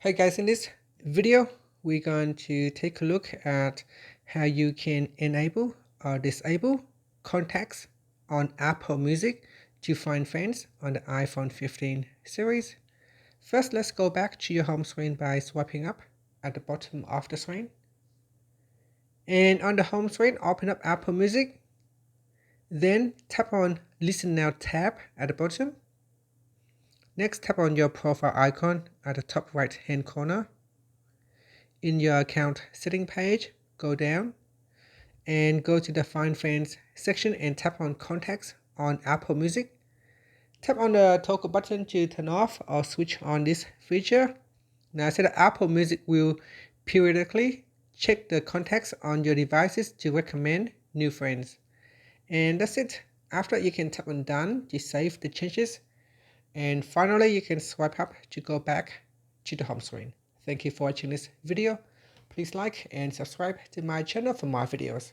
Hey guys, in this video, we're going to take a look at how you can enable or disable contacts on Apple Music to find friends on the iPhone 15 series. First, let's go back to your home screen by swiping up at the bottom of the screen. And on the home screen, open up Apple Music. Then tap on Listen Now tab at the bottom. Next, tap on your profile icon at the top right hand corner. In your account setting page, go down and go to the Find Friends section and tap on Contacts on Apple Music. Tap on the toggle button to turn off or switch on this feature. Now, so that Apple Music will periodically check the contacts on your devices to recommend new friends. And that's it. After, you can tap on Done to save the changes. And finally, you can swipe up to go back to the home screen. Thank you for watching this video. Please like and subscribe to my channel for more videos.